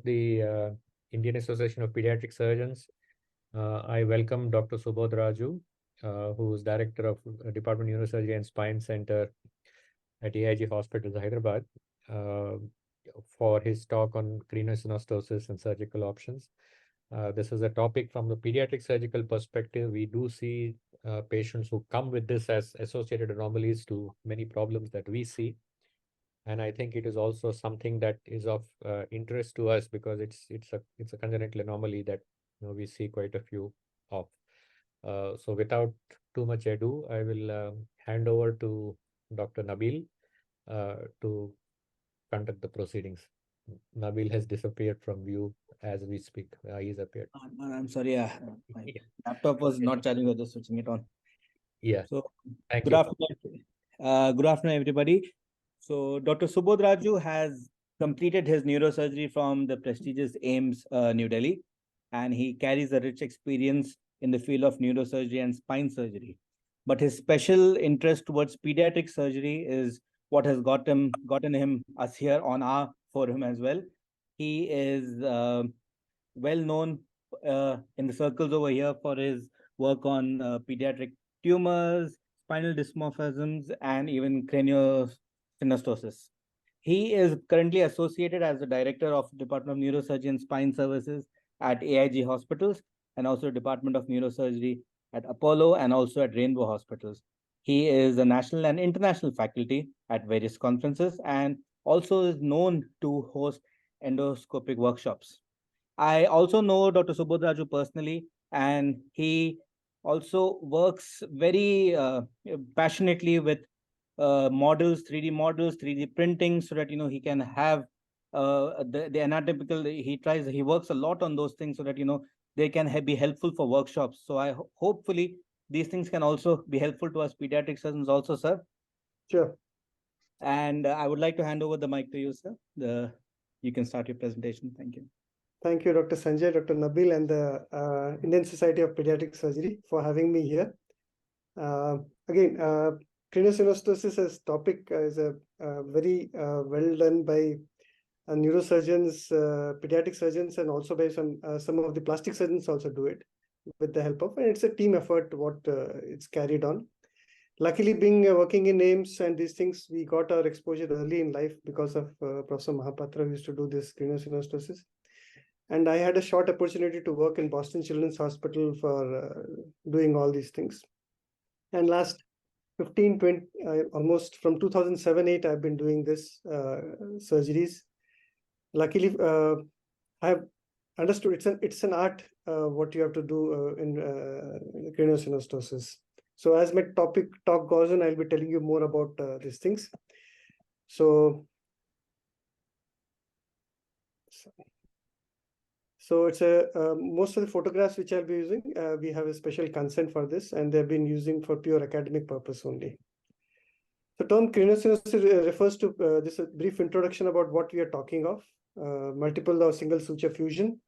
of the Indian Association of Pediatric Surgeons, I welcome Dr. Subodh Raju, who is Director of Department of Neurosurgery and Spine Center at AIG Hospitals, Hyderabad, for his talk on craniosynostosis and surgical options. This is a topic from the pediatric surgical perspective. We do see patients who come with this as associated anomalies to many problems that we see. And I think it is also something that is of interest to us because it's a congenital anomaly that we see quite a few of. So without too much ado, I will hand over to Dr. Nabil to conduct the proceedings. Nabil has disappeared from view as we speak. He's appeared. I'm sorry, my laptop was not charging. I was just switching it on. Yeah. So good afternoon. Good afternoon, everybody. So Dr. Subodh Raju has completed his neurosurgery from the prestigious AIMS, New Delhi, and he carries a rich experience in the field of neurosurgery and spine surgery. But his special interest towards pediatric surgery is what has gotten us here on our forum as well. He is well known in the circles over here for his work on pediatric tumors, spinal dysmorphisms, and even craniosynostosis. He is currently associated as the Director of Department of Neurosurgery and Spine Services at AIG Hospitals and also Department of Neurosurgery at Apollo and also at Rainbow Hospitals. He is a national and international faculty at various conferences and also is known to host endoscopic workshops. I also know Dr. Subodh Raju personally, and he also works very passionately with models, 3D models, 3D printing, so that he can have the anatomical. He works a lot on those things so that they can be helpful for workshops. So hopefully these things can also be helpful to us pediatric surgeons also, sir. Sure. And I would like to hand over the mic to you, sir. You can start your presentation. Thank you. Thank you, Dr. Sanjay, Dr. Nabil, and the Indian Society of Pediatric Surgery for having me here. Again, craniosynostosis as topic is a very well done by neurosurgeons, pediatric surgeons, and also by some of the plastic surgeons also do it with the help of, and it's a team effort what it's carried on. Luckily, being working in AIMS and these things, we got our exposure early in life because of Professor Mahapatra, who used to do this craniosynostosis. And I had a short opportunity to work in Boston Children's Hospital for doing all these things. And last 15, 20, almost from 2007-8, I've been doing this surgeries. Luckily, I have understood it's an art what you have to do in craniosynostosis. So as my talk goes on, I'll be telling you more about these things. So it's most of the photographs which I'll be using, we have a special consent for this, and they've been using for pure academic purpose only. The term craniosynostosis refers to this is a brief introduction about what we are talking of, multiple or single suture fusion.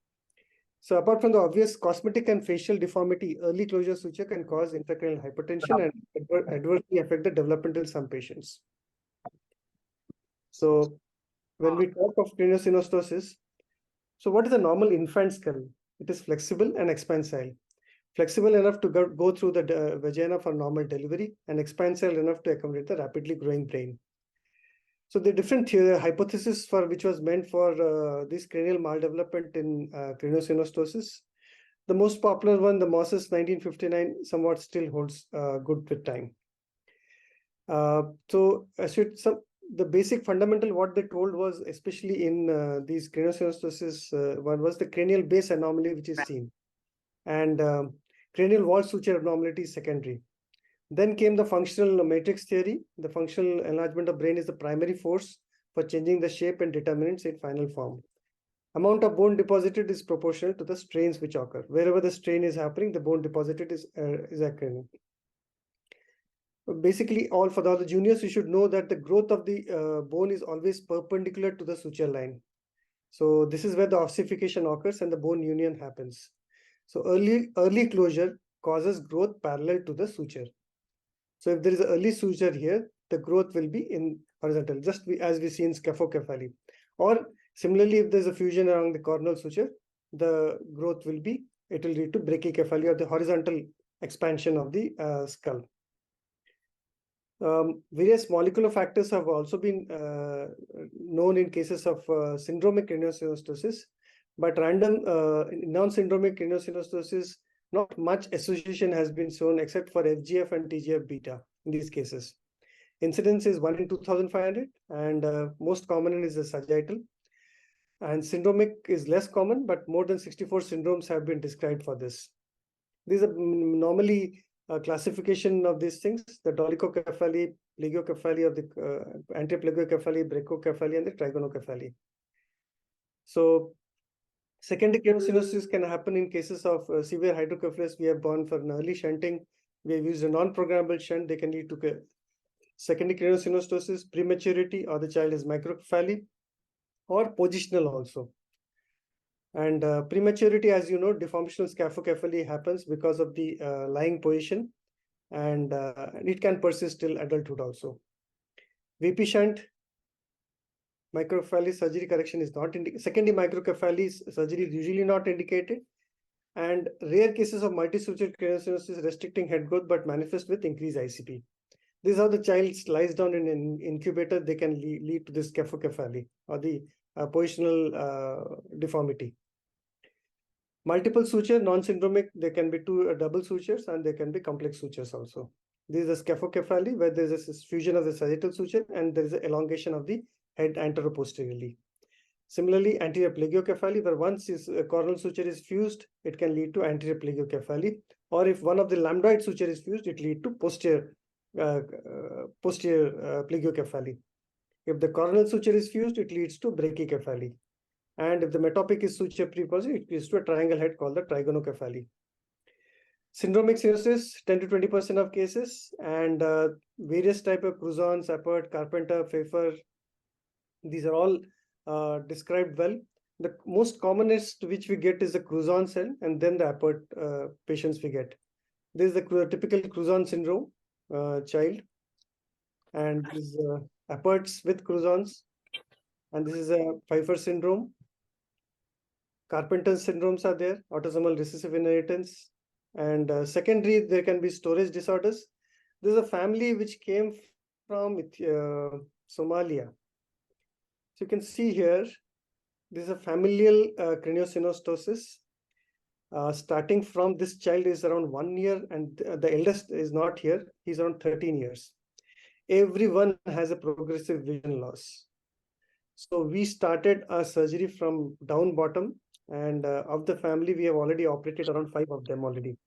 So apart from the obvious cosmetic and facial deformity, early closure suture can cause intracranial hypertension and adversely affect the development in some patients. So when we talk of craniosynostosis, so what is a normal infant skull? It is flexible and expansile. Flexible enough to go through the vagina for normal delivery and expansile enough to accommodate the rapidly growing brain. So the different hypothesis for which was meant for this cranial maldevelopment in craniosynostosis, the most popular one, the Mosses 1959, somewhat still holds good with time. The basic fundamental what they told was, especially in these craniosynostosis, one was the cranial base anomaly which is seen, and cranial wall suture abnormality is secondary. Then came the functional matrix theory. The functional enlargement of brain is the primary force for changing the shape and determinants in final form. Amount of bone deposited is proportional to the strains which occur. Wherever the strain is happening, the bone deposited is occurring. Basically, for all the juniors, you should know that the growth of the bone is always perpendicular to the suture line. So this is where the ossification occurs and the bone union happens. So early closure causes growth parallel to the suture. So if there is an early suture here, the growth will be in horizontal, just as we see in scaphocephaly. Or Similarly, if there's a fusion along the coronal suture, the growth will be, it will lead to brachycephaly or the horizontal expansion of the skull. Various molecular factors have also been known in cases of syndromic craniosynostosis, but random non-syndromic craniosynostosis, not much association has been shown except for FGF and TGF-beta in these cases. Incidence is 1 in 2,500, and most common is the sagittal. And syndromic is less common, but more than 64 syndromes have been described for this. These are normally classification of these things: the dolichocephaly, plagiocephaly, of the anteplagiocephaly, brachycephaly, and the trigonocephaly. So secondary craniosynostosis can happen in cases of severe hydrocephalus. We have gone for an early shunting. We have used a non-programmable shunt. They can lead to secondary craniosynostosis, prematurity, or the child is microcephaly, or positional also. And prematurity, as you know, deformational scaphocephaly happens because of the lying position, and it can persist till adulthood also. VP shunt, microcephaly surgery correction is not indicated. Secondary microcephaly surgery is usually not indicated, and rare cases of multi-suture craniosynostosis restricting head growth but manifest with increased ICP. This is how the child lies down in an incubator. They can lead to this scaphocephaly or the positional deformity. Multiple suture, non-syndromic, there can be two double sutures, and there can be complex sutures also. This is a scaphocephaly where there is a fusion of the sagittal suture and there is an elongation of the head anteroposteriorly. Similarly, anterior plagiocephaly, where once a coronal suture is fused, it can lead to anterior plagiocephaly, or if one of the lambdoid suture is fused, it lead to posterior plagiocephaly. If the coronal suture is fused, it leads to brachycephaly. And if the metopic is suture prepositive, it leads to a triangle head called the trigonocephaly. Syndromic cyanosis, 10 to 20% of cases, and various type of Crouzon, Appert, Carpenter, Pfeiffer. These are all described well. The most commonest which we get is the Crouzon cell, and then the Appert patients we get. This is the typical Crouzon syndrome child, and this is Apperts with Crouzons, and this is a Pfeiffer syndrome. Carpenter's syndromes are there, autosomal recessive inheritance, and secondary, there can be storage disorders. This is a family which came from Somalia. So you can see here, this is a familial craniosynostosis. Starting from this child is around 1 year, and the eldest is not here. He's around 13 years. Everyone has a progressive vision loss. So we started our surgery from down bottom, and of the family, we have already operated around 5 of them already.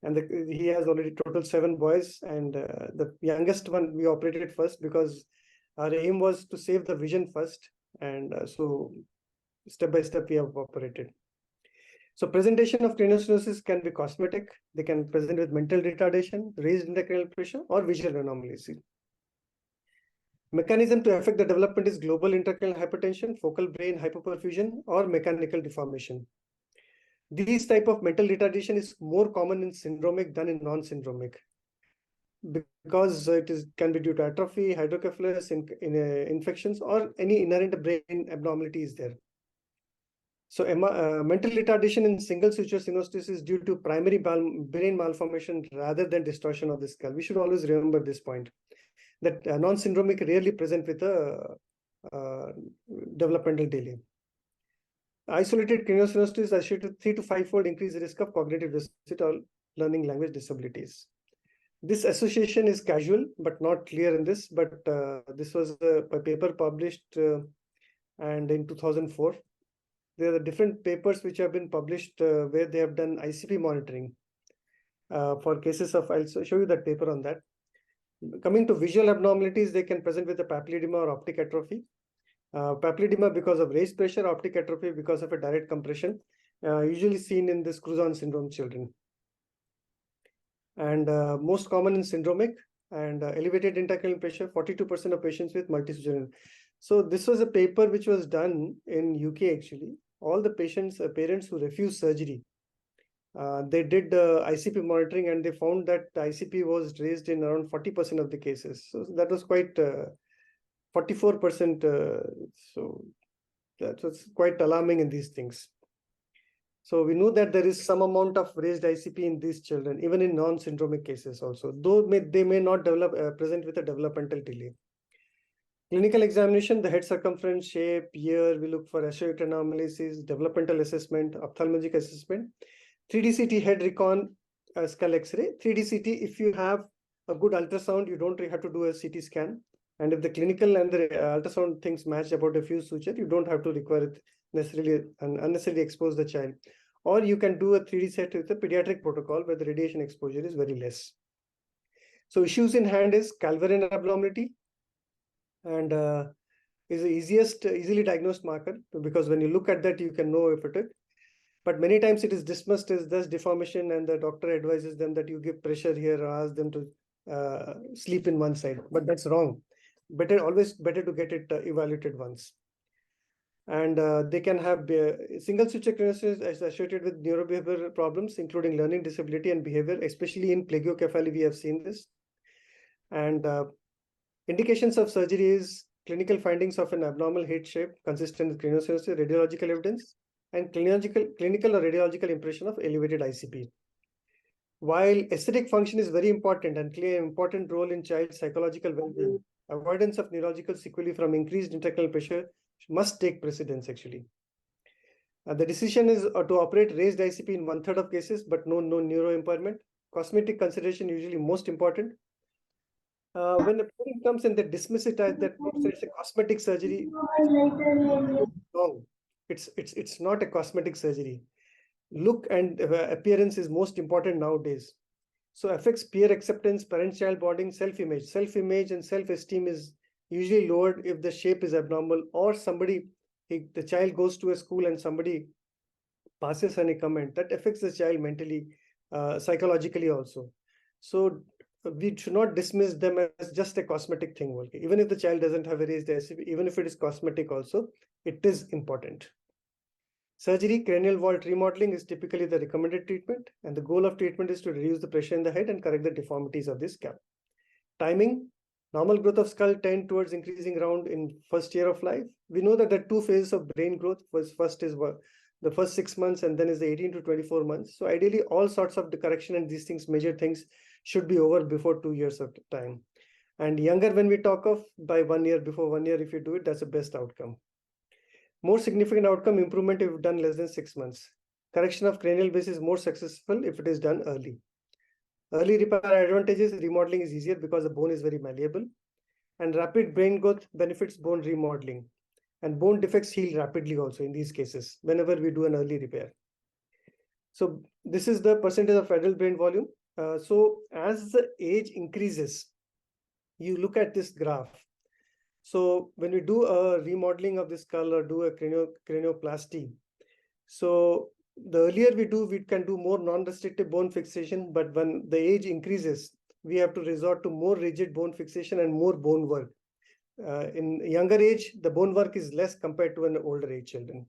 And he has already total 7 boys, and the youngest one we operated first because our aim was to save the vision first, and so step by step we have operated. So presentation of craniosynosis can be cosmetic. They can present with mental retardation, raised intracranial pressure, or visual anomalies. Mechanism to affect the development is global intracranial hypertension, focal brain hypoperfusion, or mechanical deformation. These type of mental retardation is more common in syndromic than in non-syndromic, because can be due to atrophy, hydrocephalus, infections, or any inherent brain abnormality is there. So mental retardation in single suture synostosis is due to primary brain malformation rather than distortion of the skull. We should always remember this point, that non-syndromic rarely present with a developmental delay. Isolated craniosynostosis associated 3 to 5-fold increased risk of cognitive deficit or learning language disabilities. This association is casual but not clear in this, but this was a paper published and in 2004. There are different papers which have been published where they have done ICP monitoring for cases of, I'll show you that paper on that. Coming to visual abnormalities, they can present with a papilledema or optic atrophy. Papilledema because of raised pressure, optic atrophy because of a direct compression, usually seen in this Crouzon syndrome children. And most common in syndromic, and elevated intracranial pressure, 42% of patients with multisuture. So this was a paper which was done in UK actually. All the patients, parents who refused surgery, they did ICP monitoring, and they found that the ICP was raised in around 40% of the cases. So that was quite 44%. So That's what's quite alarming in these things. So we know that there is some amount of raised ICP in these children, even in non-syndromic cases also, though they may not present with a developmental delay. Clinical examination, the head circumference, shape, year, we look for associated anomalies, developmental assessment, ophthalmologic assessment, 3D-CT head recon, skull X-ray. 3D-CT, if you have a good ultrasound, you don't have to do a CT scan. And if the clinical and the ultrasound things match about a fused suture, you don't have to require it necessarily and unnecessarily expose the child. Or you can do a 3D set with a pediatric protocol where the radiation exposure is very less. So issues in hand is calvarine abnormality, and is the easily diagnosed marker, because when you look at that, you can know if it is. But many times it is dismissed as thus deformation, and the doctor advises them that you give pressure here or ask them to sleep in one side. But that's wrong. Always better to get it evaluated once. And they can have single suture craniosynostosis associated with neurobehavioral problems, including learning disability and behavior, especially in plagiocephaly. We have seen this. And indications of surgery is clinical findings of an abnormal head shape consistent with craniosynostosis, radiological evidence, and clinical or radiological impression of elevated ICP. While aesthetic function is very important and play an important role in child psychological well-being, avoidance of neurological sequelae from increased intracranial pressure must take precedence, actually. The decision is to operate raised ICP in 1/3 of cases, but no neuro impairment. Cosmetic consideration usually most important. When the parent comes and they dismiss it as that it's a cosmetic surgery, wrong. It's not a cosmetic surgery. Look and appearance is most important nowadays. So affects peer acceptance, parent-child bonding, self-image. Self-image and self-esteem is usually lowered if the shape is abnormal, or the child goes to a school and somebody passes any comment that affects the child mentally, psychologically also. So we should not dismiss them as just a cosmetic thing. Okay? Even if the child doesn't have a raised ICP, even if it is cosmetic also, it is important. Surgery, cranial vault remodeling is typically the recommended treatment, and the goal of treatment is to reduce the pressure in the head and correct the deformities of this cap. Timing, normal growth of skull tend towards increasing around in first year of life. We know that there are 2 phases of brain growth. First is the first 6 months, and then is the 18 to 24 months. So ideally, all sorts of the correction and these things, major things, should be over before 2 years of time. And younger, when we talk of by 1 year, before 1 year, if you do it, that's the best outcome. More significant outcome improvement if done less than 6 months. Correction of cranial base is more successful if it is done early. Early repair advantages, remodeling is easier because the bone is very malleable. And rapid brain growth benefits bone remodeling. And bone defects heal rapidly also in these cases, whenever we do an early repair. So this is the percentage of adult brain volume. So as the age increases, you look at this graph. So when we do a remodeling of the skull or do a cranioplasty, so the earlier we do, we can do more non-restrictive bone fixation, but when the age increases, we have to resort to more rigid bone fixation and more bone work. In younger age, the bone work is less compared to an older age children.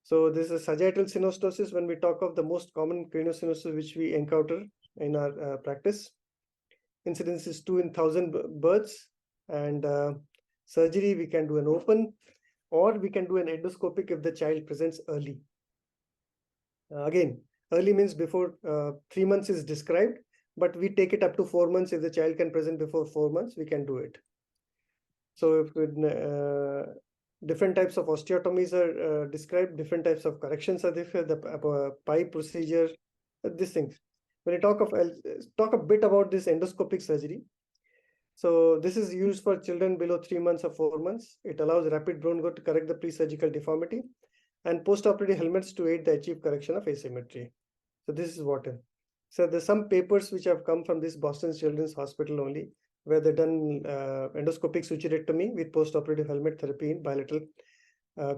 So this is sagittal synostosis when we talk of the most common craniosynostosis which we encounter in our practice. Incidence is 2 in 1,000 births, and surgery we can do an open, or we can do an endoscopic if the child presents early. Again, early means before 3 months is described, but we take it up to 4 months. If the child can present before 4 months, we can do it. So if different types of osteotomies are described, different types of corrections are there, the pipe procedure, these things. When I talk a bit about this endoscopic surgery. So this is used for children below 3 months or 4 months. It allows rapid bone growth to correct the pre-surgical deformity, and post-operative helmets to aid the achieved correction of asymmetry. So this is what. So there's some papers which have come from this Boston Children's Hospital only, where they've done endoscopic suturectomy with post-operative helmet therapy in bilateral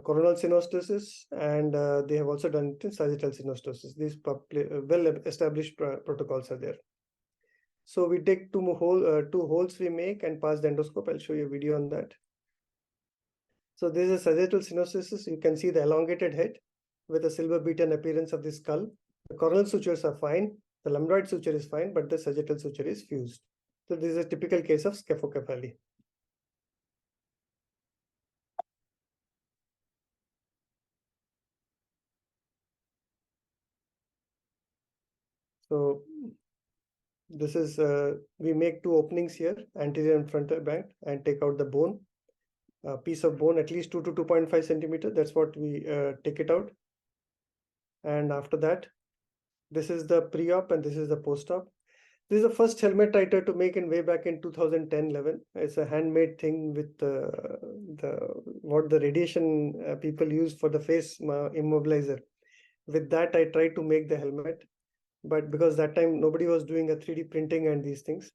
coronal synostosis, and they have also done it in sagittal synostosis. These well-established protocols are there. So we take 2 holes we make and pass the endoscope. I'll show you a video on that. So this is sagittal synostosis. You can see the elongated head with a silver beaten appearance of the skull. The coronal sutures are fine. The lambdoid suture is fine, but the sagittal suture is fused. So this is a typical case of scaphocephaly. So this is, we make two openings here, anterior and frontal bank, and take out the bone, a piece of bone, at least 2 to 2.5 centimeter. That's what we take it out. And after that, this is the pre-op and this is the post-op. This is the first helmet I tried to make in way back in 2010-11. It's a handmade thing with what the radiation people use for the face immobilizer. With that, I tried to make the helmet, but because that time nobody was doing a 3D printing and these things,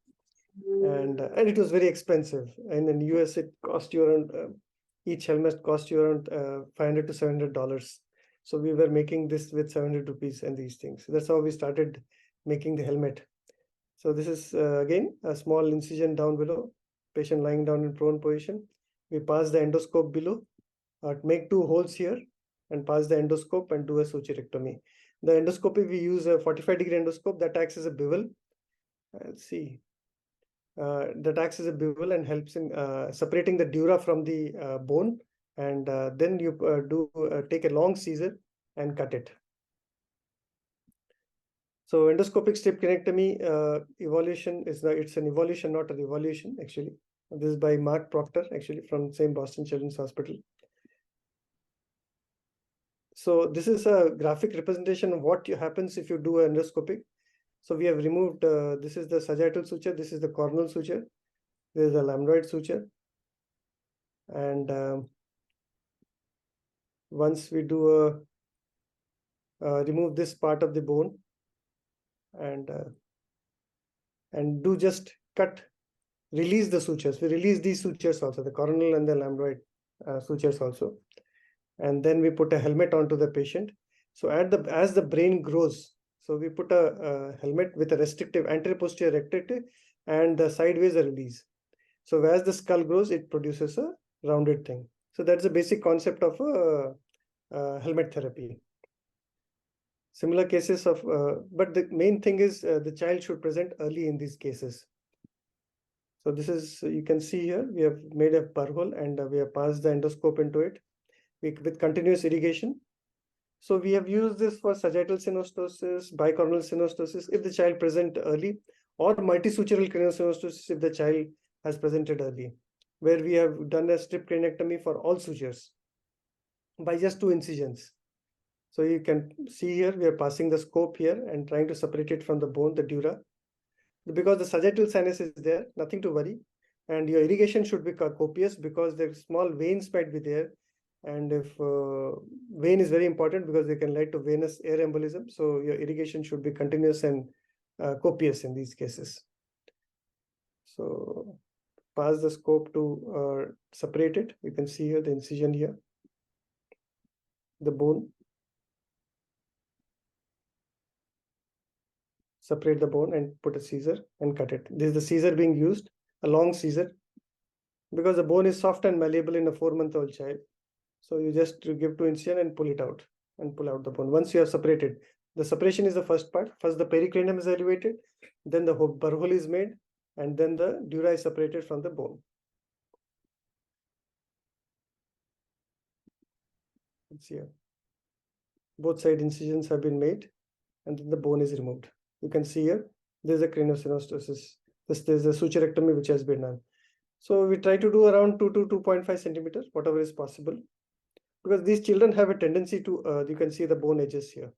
and it was very expensive. And in US, it cost you around each helmet cost you around $500 to $700. So we were making this with 700 rupees and these things. That's how we started making the helmet. So this is again a small incision down below, patient lying down in prone position. We pass the endoscope below, make two holes here and pass the endoscope and do a suturectomy. The endoscopy, we use a 45-degree endoscope that acts as a bevel. Let's see. That acts as a bevel and helps in separating the dura from the bone. And then you take a long scissor and cut it. So endoscopic strip cranectomy evolution is it's an evolution, not a revolution actually. This is by Mark Proctor, actually from same Boston Children's Hospital. So this is a graphic representation of what happens if you do endoscopic. So we have removed, this is the sagittal suture, this is the coronal suture, this is the lambdoid suture. And once we do remove this part of the bone and do just cut, release the sutures. We release these sutures also, the coronal and the lambdoid sutures also. And then we put a helmet onto the patient. So as the brain grows, so we put a helmet with a restrictive, anterior posterior restrictive, and the sideways a release. So as the skull grows, it produces a rounded thing. So that's the basic concept of helmet therapy. Similar cases of, but the main thing is the child should present early in these cases. So this is, you can see here, we have made a burr hole and we have passed the endoscope into it with continuous irrigation. So we have used this for sagittal synostosis, bicoronal synostosis if the child present early, or multisutural craniosynostosis if the child has presented early, where we have done a strip cranectomy for all sutures by just 2 incisions. So you can see here, we are passing the scope here and trying to separate it from the bone, the dura. Because the sagittal sinus is there, nothing to worry. And your irrigation should be copious because the small veins might be there. And if vein is very important because they can lead to venous air embolism. So your irrigation should be continuous and copious in these cases. So pass the scope to separate it. You can see here the incision here, the bone. Separate the bone and put a scissor and cut it. This is the scissor being used, a long scissor, because the bone is soft and malleable in a 4-month-old child. So you just give 2 incision and pull it out and pull out the bone. Once you have separated, the separation is the first part. First the pericranium is elevated, then the burr hole is made, and then the dura is separated from the bone. Let's see here. Both side incisions have been made, and then the bone is removed. You can see here, there's a craniosynostosis. There's a suturectomy which has been done. So we try to do around 2 to 2.5 centimeters, whatever is possible. Because these children have a tendency to, you can see the bone edges here.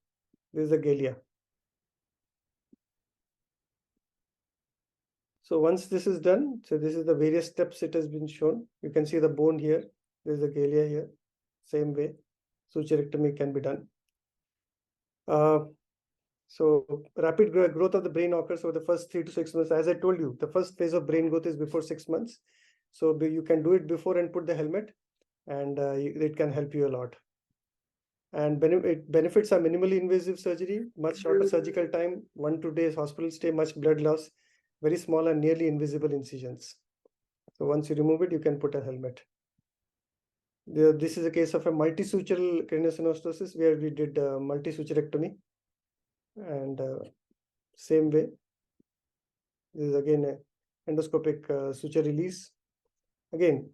This is the galea. So once this is done, so this is the various steps it has been shown. You can see the bone here. There's the galea here. Same way, suturectomy can be done. So rapid growth of the brain occurs over the first 3 to 6 months. As I told you, the first phase of brain growth is before 6 months. So you can do it before and put the helmet, and it can help you a lot. And benefits are minimally invasive surgery, much shorter surgical time, 1 to 2 days hospital stay, much blood loss, very small and nearly invisible incisions. So once you remove it, you can put a helmet. This is a case of a multisutural craniosynostosis where we did multisuturectomy. And same way, this is again a endoscopic suture release. Again,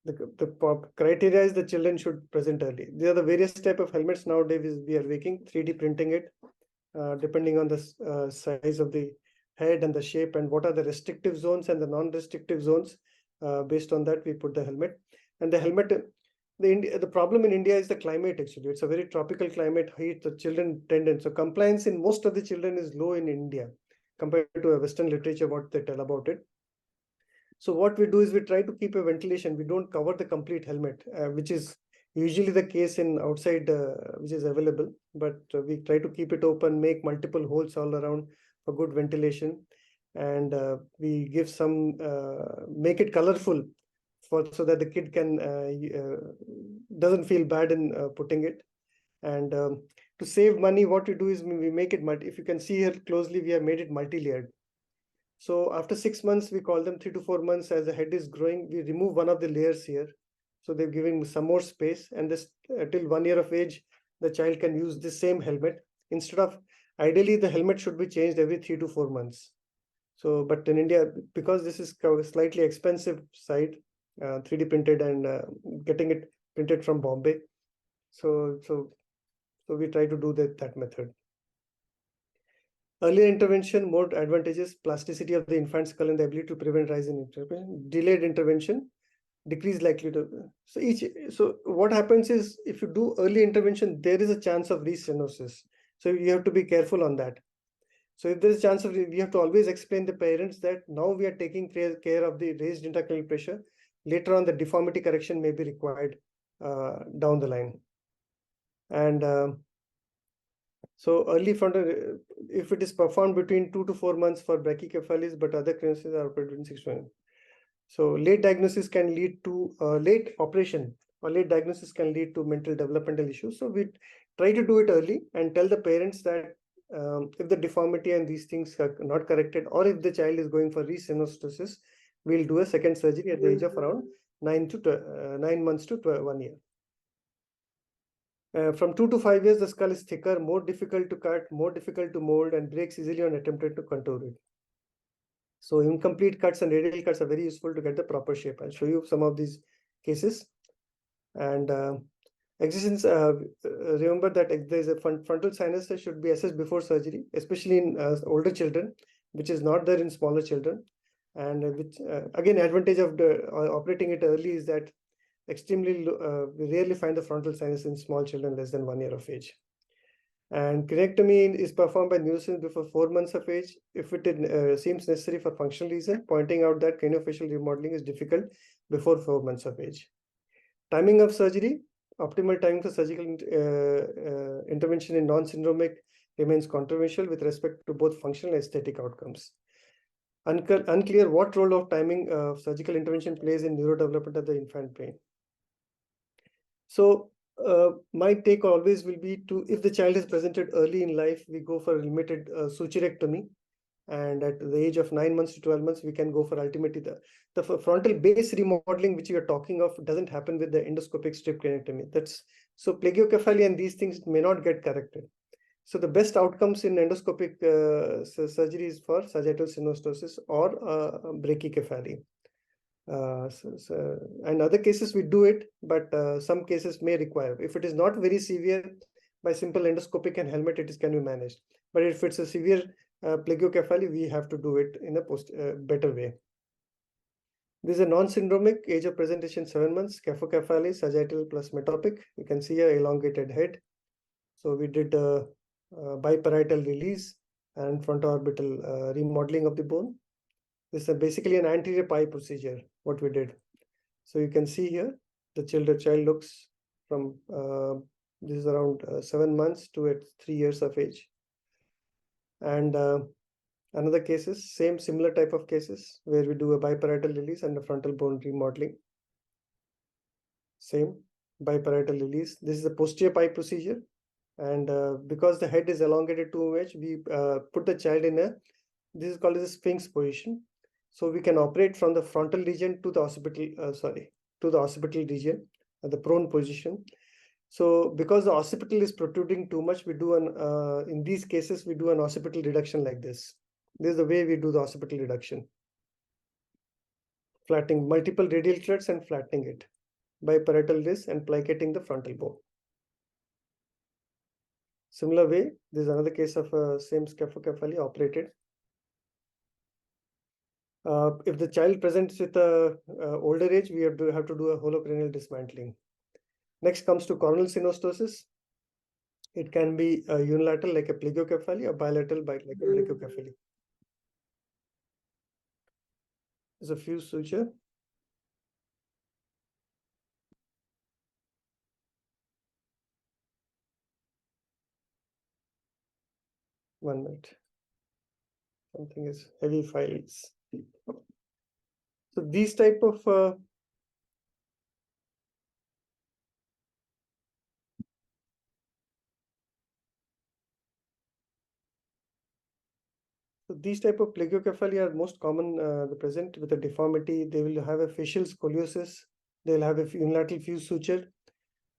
the criteria is the children should present early. There are the various type of helmets nowadays we are making, 3D printing it, depending on the size of the head and the shape and what are the restrictive zones and the non-restrictive zones. Based on that, we put the helmet. And the helmet, the problem in India is the climate. Actually, it's a very tropical climate, heat, the children tendon. So compliance in most of the children is low in India compared to a Western literature, what they tell about it. So what we do is we try to keep a ventilation. We don't cover the complete helmet, which is usually the case in outside, which is available. But we try to keep it open, make multiple holes all around for good ventilation. And we give some, make it colorful so that the kid can doesn't feel bad in putting it. And to save money, what we do is we make it if you can see here closely, we have made it multi-layered. So after 6 months, we call them 3 to 4 months, as the head is growing, we remove one of the layers here. So they're giving some more space, and this till 1 year of age, the child can use the same helmet. Instead of, ideally, the helmet should be changed every 3 to 4 months. So, but in India, because this is slightly expensive side, 3D printed and getting it printed from Bombay. So we try to do that method. Earlier intervention, more advantages: plasticity of the infant skull and the ability to prevent rise in intervention. Delayed intervention, decreased likelihood. So what happens is, if you do early intervention, there is a chance of restenosis. So you have to be careful on that. So if there is a chance of, we have to always explain the parents that now we are taking care of the raised intracranial pressure. Later on, the deformity correction may be required down the line. And so early frontal, if it is performed between 2 to 4 months for brachycephalies, but other craniosynostosis are between 6 to 9. So late diagnosis can lead to late operation, or late diagnosis can lead to mental developmental issues. So we try to do it early and tell the parents that if the deformity and these things are not corrected, or if the child is going for restenosis, we'll do a second surgery at the age of around 9 months to 1 year. From 2 to 5 years, the skull is thicker, more difficult to cut, more difficult to mold, and breaks easily when attempted to contour it. So incomplete cuts and radial cuts are very useful to get the proper shape. I'll show you some of these cases. And existence, remember that there's a frontal sinus that should be assessed before surgery, especially in older children, which is not there in smaller children. And which again, advantage of operating it early is that extremely we rarely find the frontal sinus in small children less than 1 year of age. And cranectomy is performed by neurosurgeons before 4 months of age if it seems necessary for functional reason, pointing out that craniofacial remodeling is difficult before 4 months of age. Timing of surgery, optimal timing for surgical intervention in non-syndromic remains controversial with respect to both functional and aesthetic outcomes. Unclear what role of timing of surgical intervention plays in neurodevelopment of the infant brain. So my take always will be to, if the child is presented early in life, we go for limited suturectomy. And at the age of 9 months to 12 months, we can go for ultimately the frontal base remodeling, which you are talking of, doesn't happen with the endoscopic strip cranectomy. That's so plagiocephaly and these things may not get corrected. So the best outcomes in endoscopic surgery is for sagittal synostosis or brachycephaly. And other cases we do it, but some cases may require. If it is not very severe, by simple endoscopic and helmet, it can be managed. But if it's a severe plagiocephaly, we have to do it in a better way. This is a non-syndromic, age of presentation 7 months, scaphocephaly, sagittal plus metopic. You can see a elongated head. So we did biparietal release and frontoorbital remodeling of the bone. This is basically an anterior pie procedure, what we did. So you can see here, the child looks from, this is around 7 months to at 3 years of age. And another cases, similar type of cases, where we do a biparietal release and a frontal bone remodeling. Same, biparietal release. This is a posterior pie procedure. And because the head is elongated too much, we put the child in this is called as a sphinx position. So we can operate from the frontal region to the occipital, to the occipital region, the prone position. So because the occipital is protruding too much, we do in these cases, we do an occipital reduction like this. This is the way we do the occipital reduction. Flattening multiple radial cuts and flattening it by parietal disc and plicating the frontal bone. Similar way, this is another case of same scaphocephaly operated. If the child presents with a older age, we have to do a holocranial dismantling. Next comes to craniosynostosis. It can be unilateral like a plagiocephaly or bilateral like a brachiocephaly. There's a fused suture. One minute. Something is heavy files. So these type of plagiocephaly are most common the present with a deformity. They will have a facial scoliosis. They'll have a unilateral fused suture,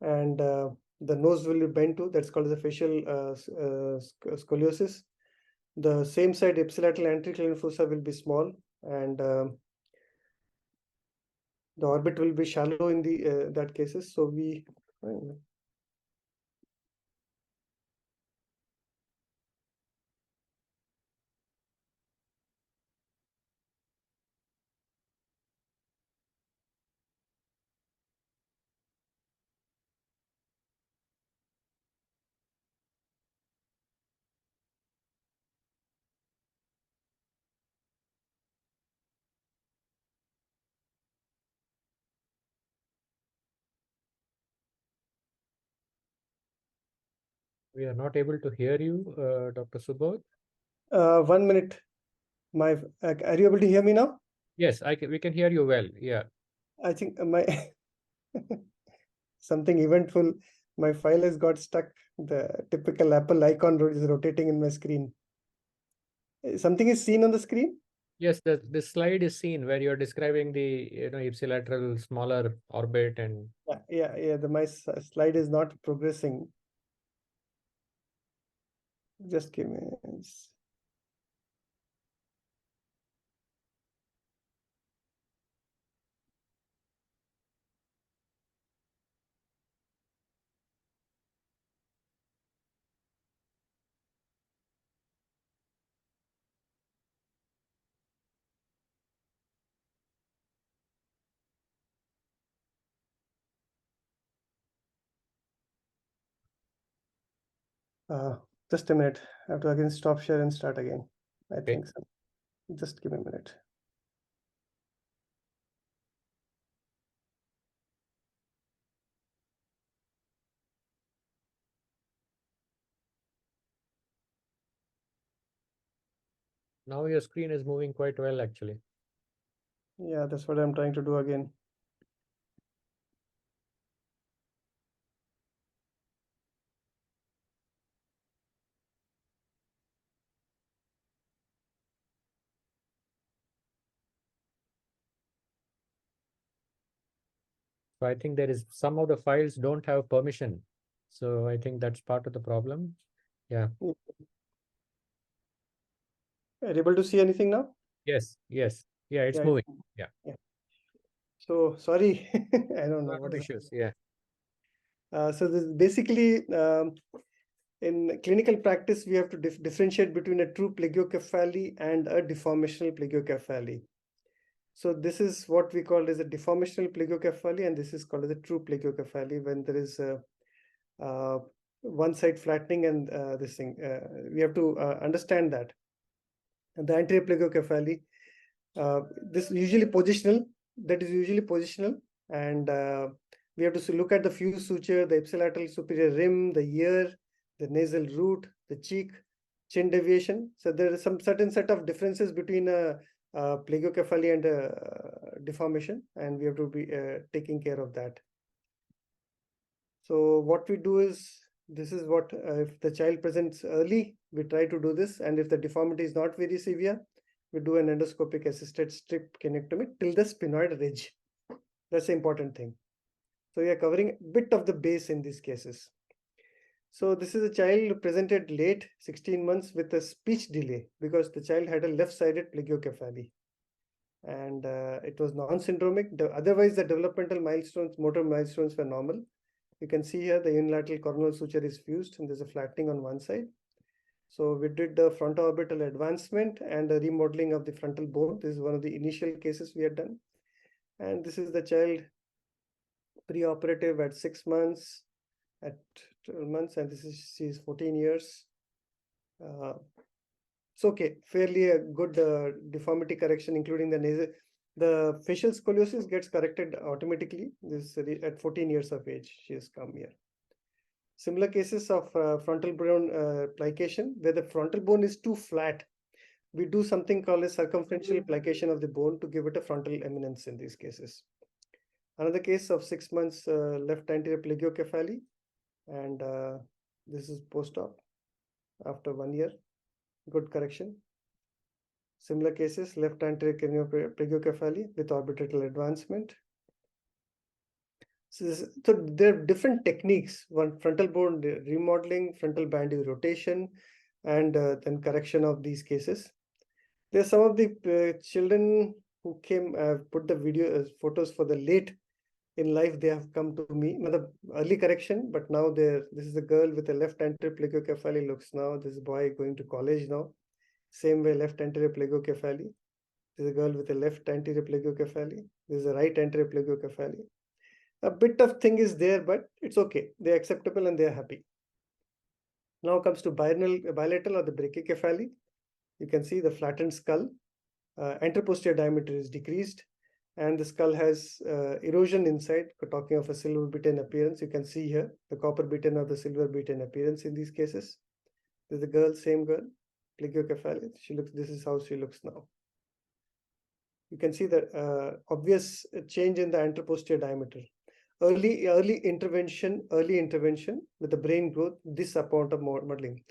and the nose will be bent too. That's called as a facial scoliosis. The same side ipsilateral anterior fossa will be small, and the orbit will be shallow in the that cases. So we We are not able to hear you, Dr. Subodh. 1 minute. Are you able to hear me now? Yes, we can hear you well. Yeah. I think my something eventful. My file has got stuck. The typical Apple icon is rotating in my screen. Something is seen on the screen? Yes, the slide is seen where you're describing the ipsilateral smaller orbit and Yeah. My slide is not progressing. Just give me. Just a minute. I have to again stop share and start again. I think so. Just give me a minute. now your screen is moving quite well actually. Yeah, that's what I'm trying to do again. So I think there is some of the files don't have permission. So I think that's part of the problem. Yeah. Are you able to see anything now? Yes. Yeah, it's Yeah, moving. Yeah. So sorry, I don't know No issues. Yeah. So this basically in clinical practice, we have to differentiate between a true plagiocephaly and a deformational plagiocephaly. So this is what we call as a deformational plagiocephaly, and this is called as a true plagiocephaly when there is a one side flattening and this thing. We have to understand that. And the anterior plagiocephaly, this is usually positional. That is usually positional, and we have to look at the fused suture, the ipsilateral superior rim, the ear, the nasal root, the cheek, chin deviation. So there is some certain set of differences between a plagiocephaly and deformation, and we have to be taking care of that. So what we do is, this is what if the child presents early, we try to do this, and if the deformity is not very severe, we do an endoscopic assisted strip craniotomy till the sphenoid ridge. That's the important thing. So we are covering a bit of the base in these cases. So this is a child who presented late, 16 months, with a speech delay because the child had a left-sided plagiocephaly. And it was non-syndromic. Otherwise, the developmental milestones, motor milestones were normal. You can see here the unilateral coronal suture is fused and there's a flattening on one side. So we did the frontoorbital advancement and the remodeling of the frontal bone. This is one of the initial cases we had done. And this is the child preoperative at 6 months, at 12 months, and she's 14 years. It's okay, fairly a good deformity correction, including the nasal. The facial scoliosis gets corrected automatically. This at 14 years of age, she has come here. Similar cases of frontal bone plication, where the frontal bone is too flat. We do something called a circumferential plication of the bone to give it a frontal eminence in these cases. Another case of 6 months left anterior plagiocephaly, and this is post-op after 1 year, good correction. Similar cases, left anterior cranioplagiocephaly with orbital advancement. So there are different techniques, one frontal bone remodeling, frontal bandage rotation, and then correction of these cases. There are some of the children who came, put the photos for the late in life. They have come to me, the early correction, but now this is a girl with a left anterior plagiocephaly looks now. This boy going to college now. Same way, left anterior plagiocephaly. This is a girl with a left anterior plagiocephaly. This is a right anterior plagiocephaly. A bit of thing is there, but it's okay. They're acceptable and they're happy. Now comes to bilateral or the brachycephaly. You can see the flattened skull. Anteroposterior diameter is decreased, and the skull has erosion inside. We're talking of a silver beaten appearance. You can see here the copper beaten or the silver beaten appearance in these cases. There's a girl, same girl, plagiocephaly. This is how she looks now. You can see the obvious change in the anteroposterior diameter. Early intervention with the brain growth, this amount of modeling.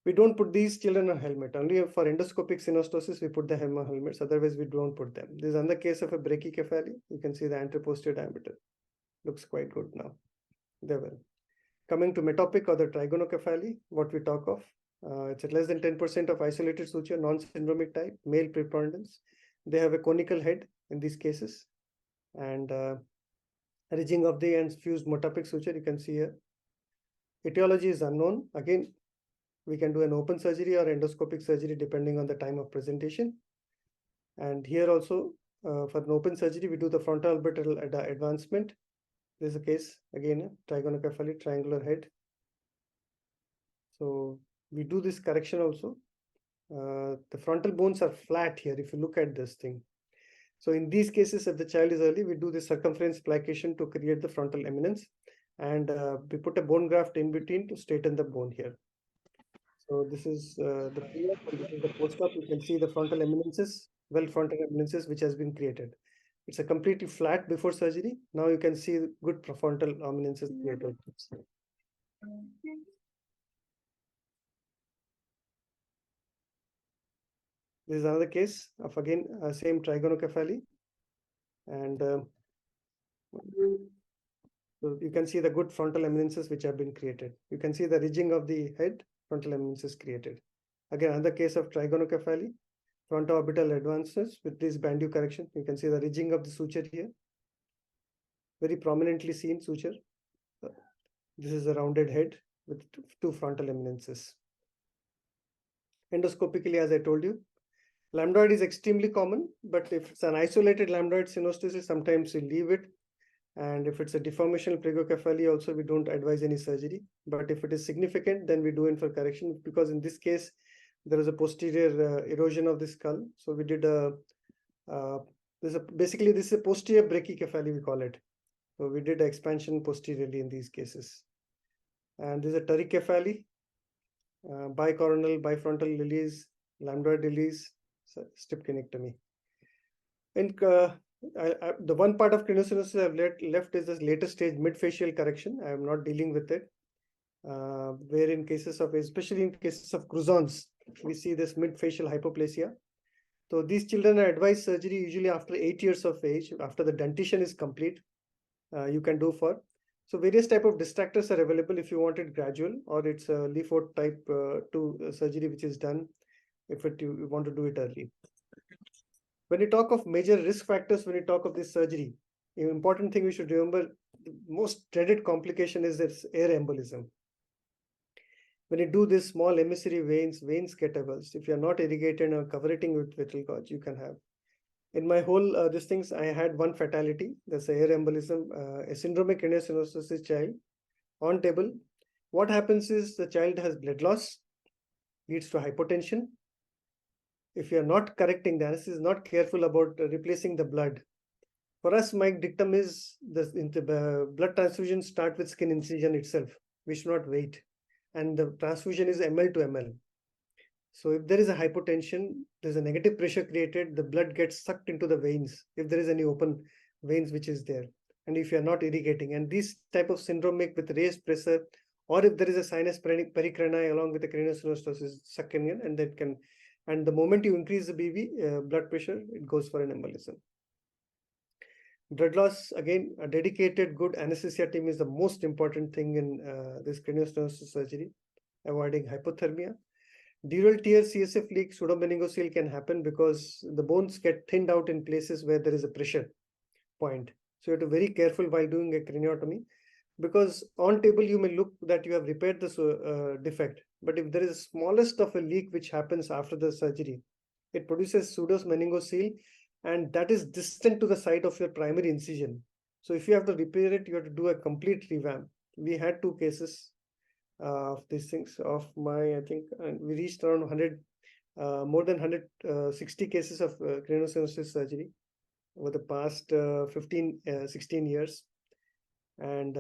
We don't put these children on helmet. Only for endoscopic synostosis, we put the helmets. Otherwise, we don't put them. This is another case of a brachycephaly. You can see the anteroposterior diameter. Looks quite good now. There well. Coming to metopic or the trigonocephaly, what we talk of. It's at less than 10% of isolated suture, non-syndromic type, male preponderance. They have a conical head in these cases. And ridging of the ends, fused metopic suture, you can see here. Etiology is unknown. Again, we can do an open surgery or endoscopic surgery depending on the time of presentation. And here also, for an open surgery, we do the frontoorbital advancement. This is a case, again, trigonocephaly, triangular head. So we do this correction also. The frontal bones are flat here, if you look at this thing. So in these cases, if the child is early, we do the circumference plication to create the frontal eminence. And we put a bone graft in between to straighten the bone here. So this is the pre-op and this is the post-op. You can see the frontal eminences, frontal eminences, which has been created. It's a completely flat before surgery. Now you can see good frontal eminences created. This is another case of, again, same trigonocephaly. And so you can see the good frontal eminences which have been created. You can see the ridging of the head, frontal eminences created. Again, another case of trigonocephaly, frontoorbital advances with this bandeau correction. You can see the ridging of the suture here. Very prominently seen suture. This is a rounded head with two frontal eminences. Endoscopically, as I told you, lambdoid is extremely common, but if it's an isolated lambdoid synostosis, sometimes we leave it. And if it's a deformational plagiocephaly, also we don't advise any surgery. But if it is significant, then we do in for correction, because in this case, there is a posterior erosion of the skull. So we did basically this is a posterior brachycephaly, we call it. So we did expansion posteriorly in these cases. And this is a pterycephaly, bicoronal, bifrontal release, lambdoid release, strip cranectomy. And the one part of craniosynostosis I've left is this later stage mid-facial correction. I am not dealing with it. Where in cases of, especially in cases of Crouzons, we see this mid-facial hypoplasia. So these children are advised surgery usually after 8 years of age, after the dentition is complete. You can do for. So various type of distractors are available if you want it gradual, or it's a Leaford type 2 surgery which is done if you want to do it early. When you talk of major risk factors, when you talk of this surgery, The important thing we should remember, the most dreaded complication is this air embolism. When you do this, small emissary veins get avulsed. If you're not irrigated or covering with vital gauge, you can have. In my whole these things, I had one fatality. That's air embolism, a syndromic craniosynostosis child on table. What happens is the child has blood loss, leads to hypotension. If you're not correcting, the anesthetist is not careful about replacing the blood. For us, my dictum is the blood transfusion start with skin incision itself. We should not wait. And the transfusion is ml to ml. So if there is a hypotension, there's a negative pressure created, the blood gets sucked into the veins, if there is any open veins which is there, and if you're not irrigating. And this type of syndromic with raised pressure, or if there is a sinus pericranii along with the craniosynostosis sucking in, and that can, and the moment you increase the BV, blood pressure, it goes for an embolism. Blood loss, again, a dedicated good anesthesia team is the most important thing in this craniosynostosis surgery, avoiding hypothermia. Dural tear CSF leak, pseudomeningocele can happen because the bones get thinned out in places where there is a pressure point. So you have to be very careful while doing a craniotomy, because on table you may look that you have repaired the defect, but if there is a smallest of a leak which happens after the surgery, it produces pseudomeningocele, and that is distant to the site of your primary incision. So if you have to repair it, you have to do a complete revamp. We had 2 cases of these things of my, I think we reached around 100, more than 160 cases of craniosynostosis surgery over the past 16 years. And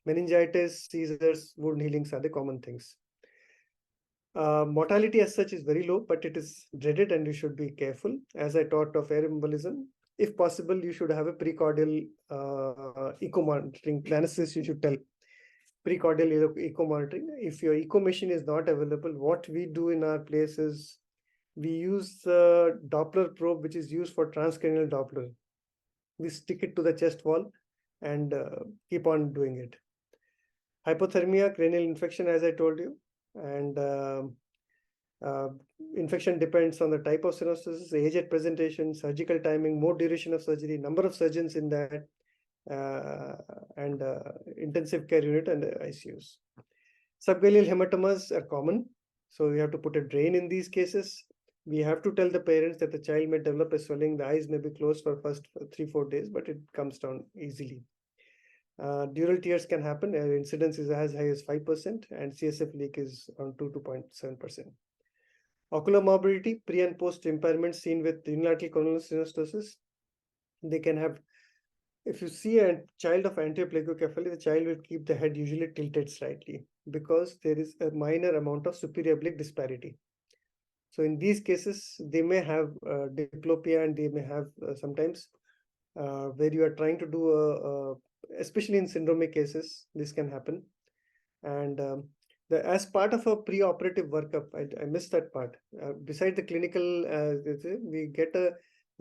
meningitis, seizures, wound healings are the common things. Mortality as such is very low, but it is dreaded and you should be careful. As I taught of air embolism, if possible, you should have a precordial echo monitoring. The anesthetist you should tell precordial echo monitoring. If your echo machine is not available, what we do in our place is we use the Doppler probe, which is used for transcranial Doppler. We stick it to the chest wall and keep on doing it. Hypothermia, cranial infection, as I told you, and infection depends on the type of synostosis, age at presentation, surgical timing, more duration of surgery, number of surgeons in that, and intensive care unit and ICUs. Subgaleal hematomas are common, so we have to put a drain in these cases. We have to tell the parents that the child may develop a swelling, the eyes may be closed for first 3-4 days, but it comes down easily. Dural tears can happen, incidence is as high as 5%, and CSF leak is around 2.7%. Ocular morbidity, pre and post impairments seen with unilateral corneal synostosis. They can have, if you see a child of anterior plagioccephaly, the child will keep the head usually tilted slightly because there is a minor amount of superior oblique disparity. So in these cases, they may have diplopia, and they may have sometimes where you are trying to do, especially in syndromic cases, this can happen. And as part of a pre-operative workup, I missed that part. Beside the clinical, we get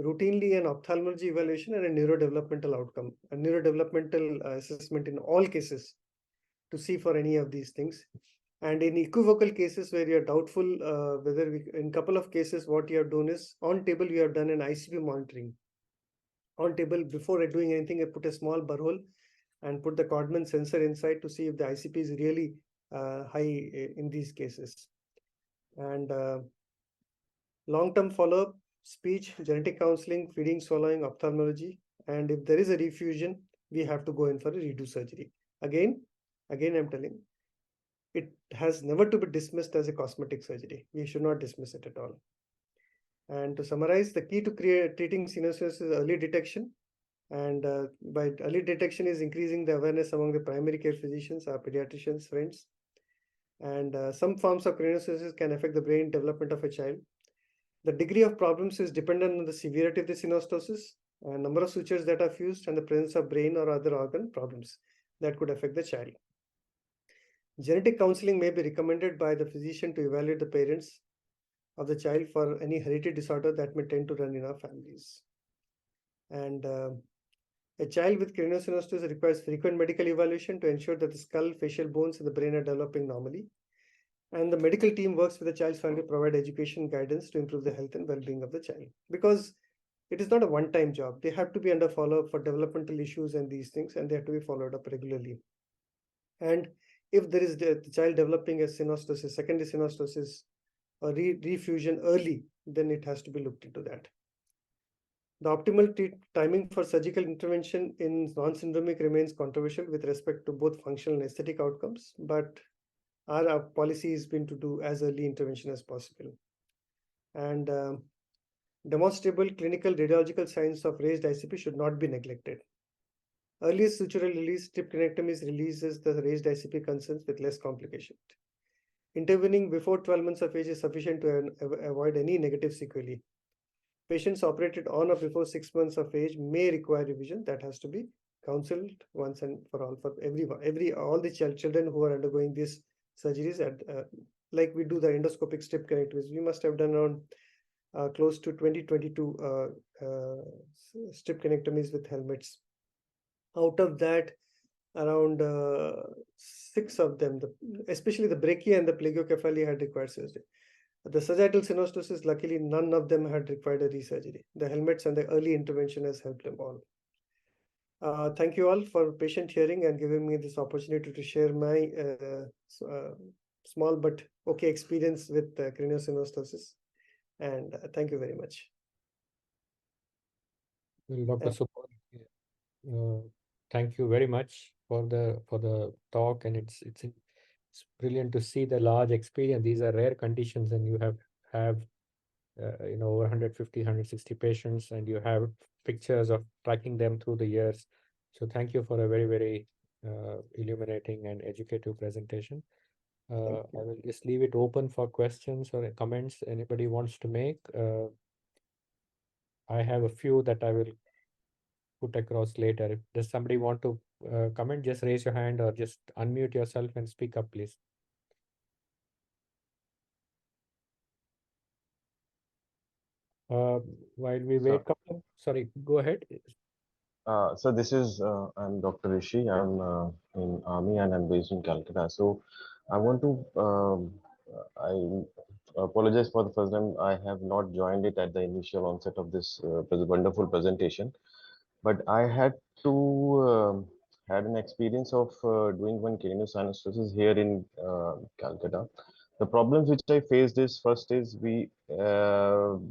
routinely an ophthalmology evaluation and a neurodevelopmental outcome, a neurodevelopmental assessment in all cases to see for any of these things. And in equivocal cases where you're doubtful whether in couple of cases, what you have done is on table, you have done an ICP monitoring. On table, before doing anything, I put a small burr hole and put the Codman sensor inside to see if the ICP is really high in these cases. And long-term follow-up, speech, genetic counseling, feeding, swallowing, ophthalmology. And if there is a refusion, we have to go in for a redo surgery. Again, I'm telling, it has never to be dismissed as a cosmetic surgery. We should not dismiss it at all. And to summarize, the key to treating cyanosis is early detection. And by early detection is increasing the awareness among the primary care physicians, our pediatricians, friends. And some forms of craniosynostosis can affect the brain development of a child. The degree of problems is dependent on the severity of the synostosis, number of sutures that are fused, and the presence of brain or other organ problems that could affect the child. Genetic counseling may be recommended by the physician to evaluate the parents of the child for any hereditary disorder that may tend to run in our families. And a child with craniosynostosis requires frequent medical evaluation to ensure that the skull, facial bones, and the brain are developing normally. And the medical team works with the child's family to provide education guidance to improve the health and well-being of the child. Because it is not a one-time job. They have to be under follow-up for developmental issues and these things, and they have to be followed up regularly. And if there is the child developing a synostosis, secondary synostosis, or refusion early, then it has to be looked into that. The optimal timing for surgical intervention in non-syndromic remains controversial with respect to both functional and aesthetic outcomes, but our policy has been to do as early intervention as possible. And demonstrable clinical radiological signs of raised ICP should not be neglected. Earliest sutural release, strip cranectomies releases the raised ICP concerns with less complication. Intervening before 12 months of age is sufficient to avoid any negative sequelae. Patients operated on or before 6 months of age may require revision. That has to be counseled once and for all for everyone, all the children who are undergoing these surgeries. At like we do the endoscopic strip cranectomies, we must have done around close to 20-22 strip cranectomies with helmets. Out of that, around 6 of them, especially the brachia and the plagiocephaly, had required surgery. The sagittal synostosis, luckily, none of them had required a resurgery. The helmets and the early intervention has helped them all. Thank you all for patient hearing and giving me this opportunity to share my small but okay experience with craniosynostosis. And thank you very much. Well, Dr. Subodh, thank you very much for the talk, and it's brilliant to see the large experience. These are rare conditions, and you have over 150, 160 patients, and you have pictures of tracking them through the years. So thank you for a very, very illuminating and educative presentation. I will just leave it open for questions or comments anybody wants to make. I have a few that I will put across later. If does somebody want to comment, just raise your hand or just unmute yourself and speak up, please. While we wait, sorry, go ahead. So this is, I'm Dr. Rishi. I'm in Army and I'm based in Calcutta. So I want to, I apologize for the first time. I have not joined it at the initial onset of this wonderful presentation, but I had to had an experience of doing one craniosynostosis here in Calcutta. The problems which I faced is, first is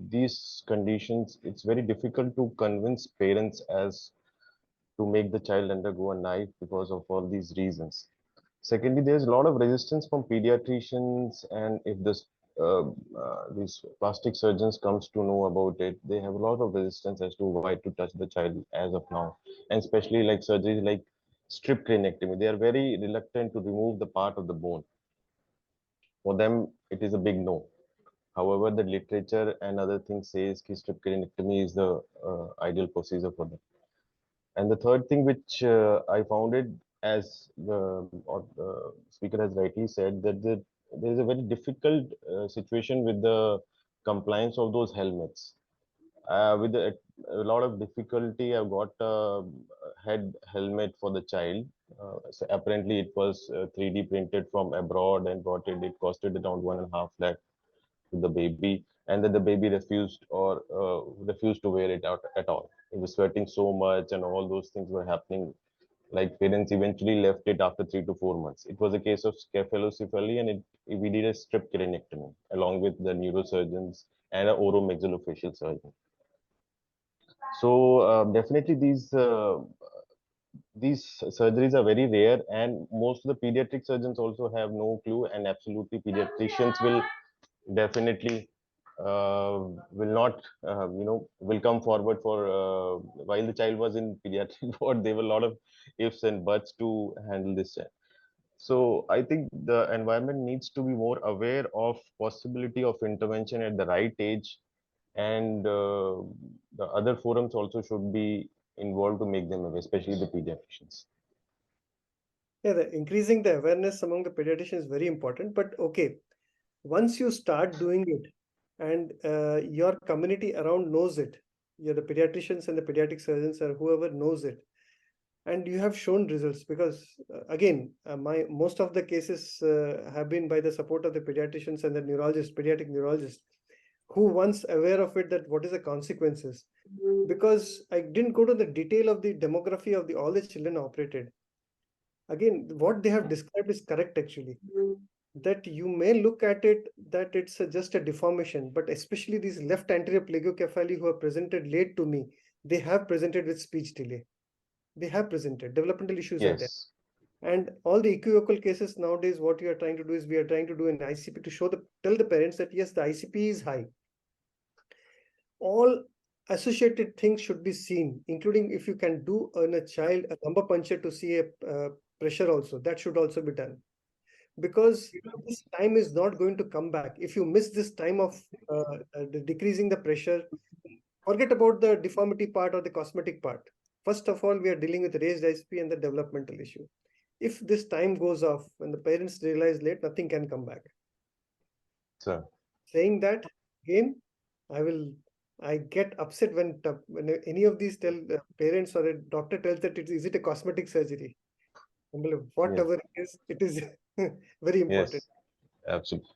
these conditions, it's very difficult to convince parents as to make the child undergo a knife because of all these reasons. Secondly, there's a lot of resistance from pediatricians, and if this these plastic surgeons comes to know about it, they have a lot of resistance as to why to touch the child as of now, and especially like surgeries like strip cranectomy. They are very reluctant to remove the part of the bone. For them, it is a big no. However, the literature and other things says that strip cranectomy is the ideal procedure for them. And the third thing which I found it, as the speaker has rightly said, that there is a very difficult situation with the compliance of those helmets. With a lot of difficulty, I've got a head helmet for the child. So apparently it was 3D printed from abroad and brought it. It costed around 1.5 lakh to the baby, and then the baby refused to wear it out at all. It was sweating so much, and all those things were happening. Like, parents eventually left it after 3 to 4 months. It was a case of scephalopathy, and we did a strip cranectomy along with the neurosurgeons and an oromaxillofacial surgeon. So definitely these surgeries are very rare, and most of the pediatric surgeons also have no clue, and absolutely pediatricians will definitely will not will come forward for while the child was in pediatric ward. There were a lot of ifs and buts to handle this. So I think the environment needs to be more aware of possibility of intervention at the right age, and the other forums also should be involved to make them aware, especially the pediatricians. Yeah, increasing the awareness among the pediatricians is very important. But okay, once you start doing it and your community around knows it, the pediatricians and the pediatric surgeons or whoever knows it, and you have shown results, because again, most of the cases have been by the support of the pediatricians and the pediatric neurologists. who once aware of it, that what is the consequences. Because I didn't go to the detail of the demography of all the children operated. Again, what they have described is correct actually. That you may look at it that it's just a deformation, but especially these left anterior plagiocephali who are presented late to me, they have presented with speech delay. They have presented, developmental issues are there. Yes. And all the equivocal cases nowadays, what we are trying to do is we are trying to do an ICP to tell the parents that yes, the ICP is high. All associated things should be seen, including if you can do in a child a lumbar puncture to see a pressure also, that should also be done. Because this time is not going to come back. If you miss this time of decreasing the pressure, forget about the deformity part or the cosmetic part. First of all, we are dealing with raised ICP and the developmental issue. If this time goes off, when the parents realize late, nothing can come back. Sir. Saying that, again, I get upset when any of these parents or a doctor tells that is it a cosmetic surgery? Whatever it is very important. Yes, absolutely.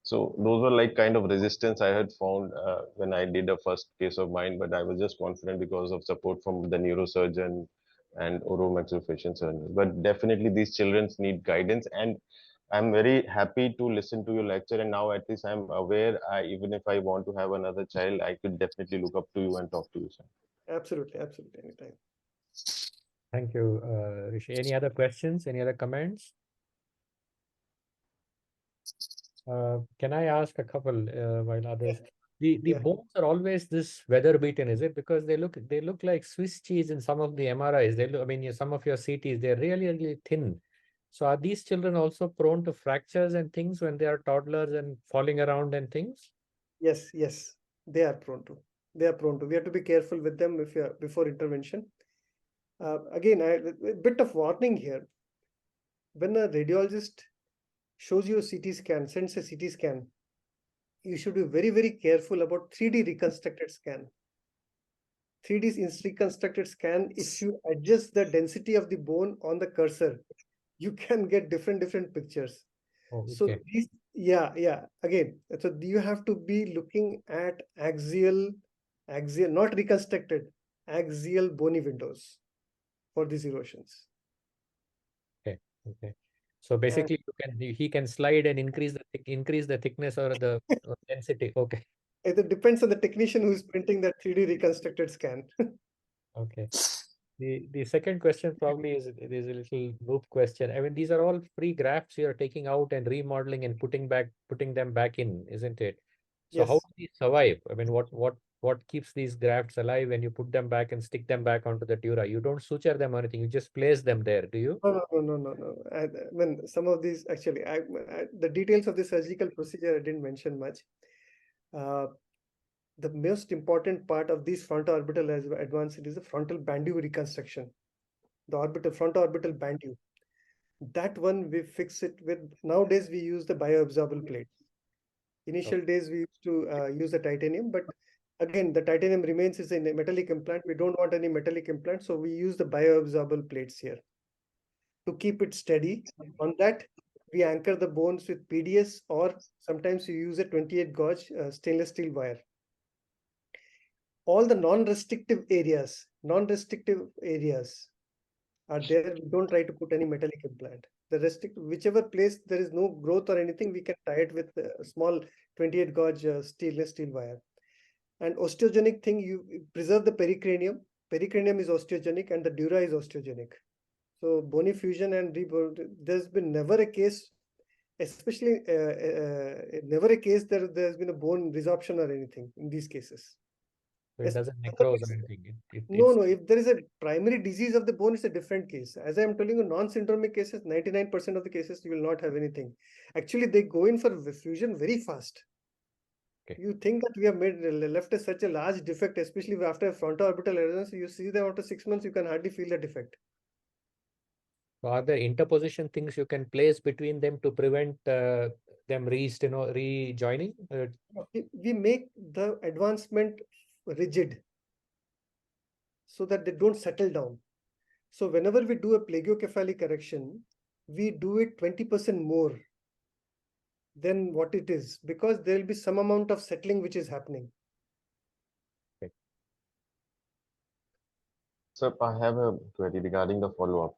So those were like kind of resistance I had found when I did a first case of mine, but I was just confident because of support from the neurosurgeon and oromaxillofacial surgeon. But definitely these children need guidance, and I'm very happy to listen to your lecture. And now at least I'm aware. Even if I want to have another child, I could definitely look up to you and talk to you, sir. Absolutely, absolutely, anytime. Thank you, Rishi. Any other questions? Any other comments? Can I ask a couple while others? The Yeah. bones are always this weather beaten, is it? Because they look like Swiss cheese in some of the MRIs. They look, I mean, some of your CTs, they're really, really thin. So are these children also prone to fractures and things when they are toddlers and falling around and things? Yes, yes, they are prone to. They are prone to. We have to be careful with them if before intervention. Again, a bit of warning here. When a radiologist shows you a CT scan, sends a CT scan, you should be very, very careful about 3D reconstructed scan. 3D reconstructed scan, if you adjust the density of the bone on the cursor, you can get different pictures. Oh, So okay. these, yeah. Again, so you have to be looking at axial, not reconstructed, axial bony windows for these erosions. Okay. So basically, he can slide and increase the thickness or the density. Okay. It depends on the technician who's printing that 3D reconstructed scan. Okay. The second question probably is a little loop question. I mean, these are all free grafts you are taking out and remodeling and putting them back in, isn't it? So how Yes. do these survive? I mean, what keeps these grafts alive when you put them back and stick them back onto the dura? You don't suture them or anything. You just place them there, do you? No. When some of these actually, the details of the surgical procedure I didn't mention much. The most important part of these frontoorbital as advanced is the frontal bandeau reconstruction. The front orbital bandeau. That one we fix it with, nowadays we use the bioabsorbable plate. Initial days we used to use the titanium, but again, the titanium remains is a metallic implant. We don't want any metallic implant, so we use the bioabsorbable plates here to keep it steady. On that, we anchor the bones with PDS, or sometimes you use a 28 gauge stainless steel wire. All the non-restrictive areas are there. We don't try to put any metallic implant. The whichever place there is no growth or anything, we can tie it with a small 28 gauge stainless steel wire. And osteogenic thing, you preserve the pericranium. Pericranium is osteogenic and the dura is osteogenic. So bony fusion and there's been never a case, especially never a case there's been a bone resorption or anything in these cases. So it doesn't necrose or anything. No. If there is a primary disease of the bone, it's a different case. As I am telling you, non-syndromic cases, 99% of the cases, you will not have anything. Actually, they go in for fusion very fast. Okay. You think that we have left such a large defect, especially after a frontoorbital erosion. You see them after 6 months, you can hardly feel the defect. So are there interposition things you can place between them to prevent them rejoining? We make the advancement rigid so that they don't settle down. So whenever we do a plagiocephalic correction, we do it 20% more than what it is, because there will be some amount of settling which is happening. So I have a query regarding the follow-up.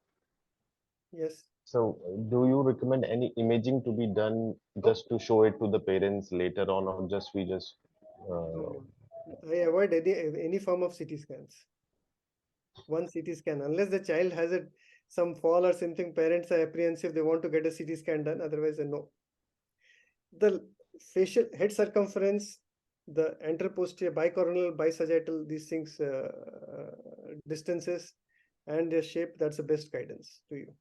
Yes. So do you recommend any imaging to be done just to show it to the parents later on, or just we just No, I avoid any form of CT scans. One CT scan, unless the child has some fall or something, parents are apprehensive, they want to get a CT scan done, otherwise no. The facial head circumference, the anteroposterior, bicoronal, bisagittal, these things, distances and their shape, that's the best guidance to you.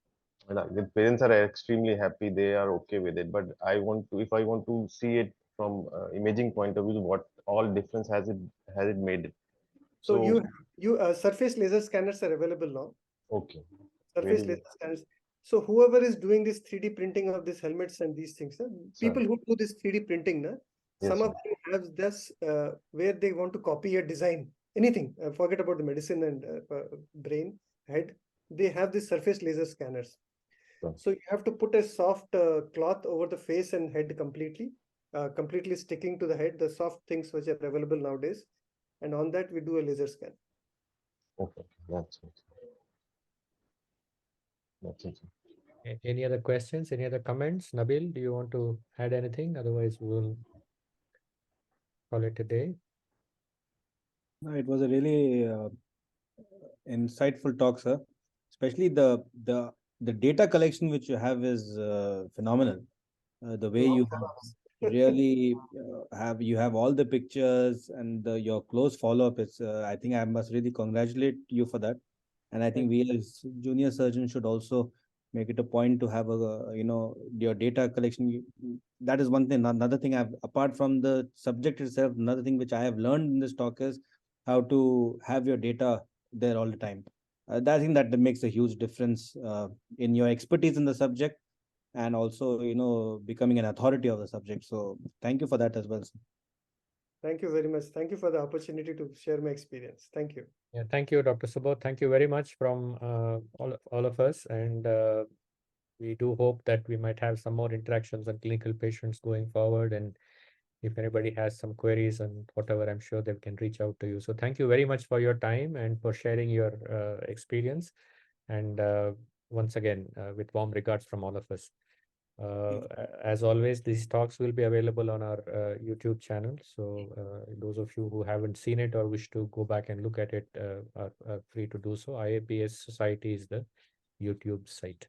the parents are extremely happy, they are okay with it, but I want to, if I want to see it from imaging point of view, what all difference has it made? So So you surface laser scanners are available now. okay, Surface very good, laser scanners. So whoever is doing this 3D printing of these helmets and these things, sir. people who do this 3D printing, Yes, some of sir. them have this where they want to copy a design, anything. Forget about the medicine and brain, head. They have these surface laser scanners. Sure. So you have to put a soft cloth over the face and head completely, completely sticking to the head, the soft things which are available nowadays. And on that, we do a laser scan. Okay, that's it. That's it. Any other questions? Any other comments? Nabil, do you want to add anything? Otherwise, we'll call it a day. No, it was a really insightful talk, sir. Especially the data collection which you have is phenomenal. The way you have really have all the pictures and your close follow-up is I think I must really congratulate you for that. And I think we as junior surgeons should also make it a point to have a your data collection. That is one thing. Another thing I've, apart from the subject itself, another thing which I have learned in this talk is how to have your data there all the time. I think that makes a huge difference in your expertise in the subject, and also becoming an authority of the subject. So thank you for that as well, sir. Thank you very much. Thank you for the opportunity to share my experience. Thank you. Yeah, thank you, Dr. Subodh. Thank you very much from all of us. And we do hope that we might have some more interactions on clinical patients going forward. And if anybody has some queries and whatever, I'm sure they can reach out to you. So thank you very much for your time and for sharing your experience. And once again, with warm regards from all of us. As always, these talks will be available on our YouTube channel. So those of you who haven't seen it or wish to go back and look at it are free to do so. IAPS Society is the YouTube site.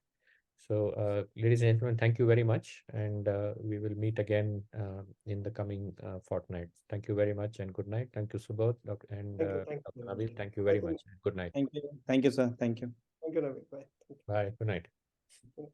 So ladies and gentlemen, thank you very much. And we will meet again in the coming fortnight. Thank you very much and good night. Thank you, Subodh, and Thank Dr. you. Nabil. Thank you very much. Good night. Thank you, sir. Thank you. Thank you, Navid. Bye. Bye. Good night. Thank you.